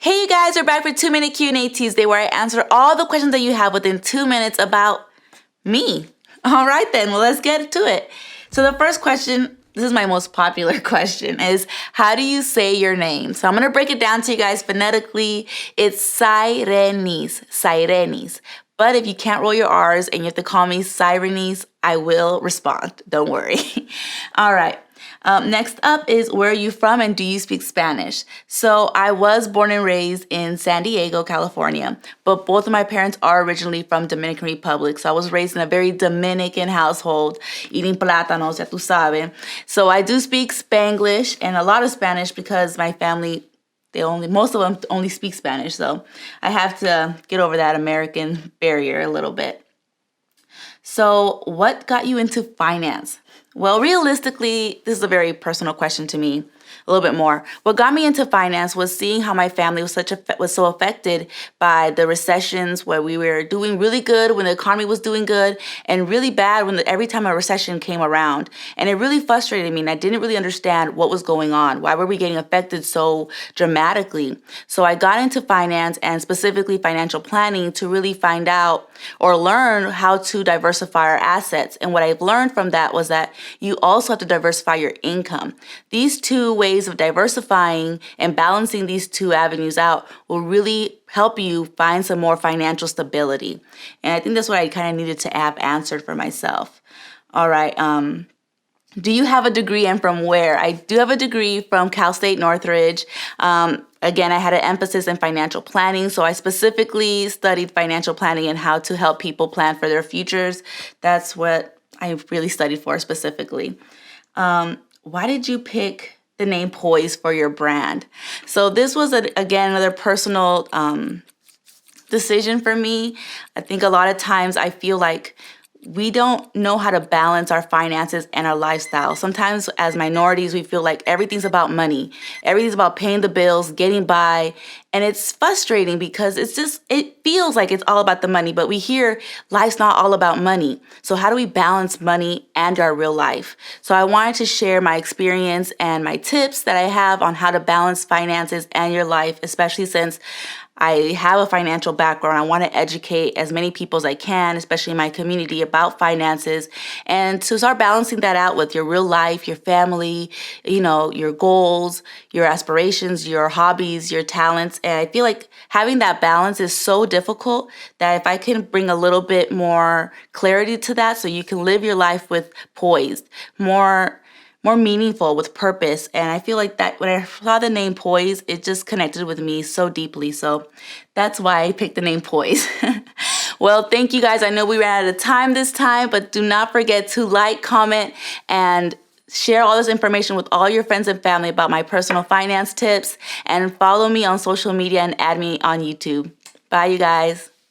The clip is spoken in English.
Hey you guys, we're back for 2-minute Q&A Tuesday where I answer all the questions that you have within 2 minutes about me. All right then, well let's get to it. So the first question, this is my most popular question, is how do you say your name? So I'm going to break it down to you guys phonetically. It's Sahirenys. But if you can't roll your R's and you have to call me Sahirenys, I will respond. Don't worry. All right. Next up is where are you from and do you speak Spanish? So I was born and raised in San Diego, California, but both of my parents are originally from Dominican Republic. So I was raised in a very Dominican household, eating plátanos, ya tú sabes. So I do speak Spanglish and a lot of Spanish because my family, most of them only speak Spanish. So I have to get over that American barrier a little bit. So what got you into finance? Well, realistically, this is a very personal question to me, a little bit more. What got me into finance was seeing how my family was so affected by the recessions where we were doing really good when the economy was doing good and really bad when every time a recession came around. And it really frustrated me and I didn't really understand what was going on. Why were we getting affected so dramatically? So I got into finance and specifically financial planning to really find out or learn how to diversify our assets. And what I've learned from that was that you also have to diversify your income. These two ways of diversifying and balancing these two avenues out will really help you find some more financial stability. And I think that's what I kind of needed to have answered for myself. All right. Do you have a degree and from where? I do have a degree from Cal State Northridge. Again, I had an emphasis in financial planning, so I specifically studied financial planning and how to help people plan for their futures. That's what I really studied for specifically. Why did you pick the name Poise for your brand? So this was, again, another personal decision for me. I think a lot of times I feel like we don't know how to balance our finances and our lifestyle. Sometimes as minorities, we feel like everything's about money. Everything's about paying the bills, getting by. And it's frustrating because it feels like it's all about the money, but we hear life's not all about money. So how do we balance money and our real life? So I wanted to share my experience and my tips that I have on how to balance finances and your life, especially since I have a financial background. I want to educate as many people as I can, especially in my community, about finances and to start balancing that out with your real life, your family, your goals, your aspirations, your hobbies, your talents. And I feel like having that balance is so difficult that if I can bring a little bit more clarity to that so you can live your life with poise, more meaningful, with purpose. And I feel like that when I saw the name Poise, it just connected with me so deeply. So that's why I picked the name Poise. Well, thank you guys. I know we ran out of time this time, but do not forget to like, comment, and share all this information with all your friends and family about my personal finance tips. And follow me on social media and add me on YouTube. Bye, you guys.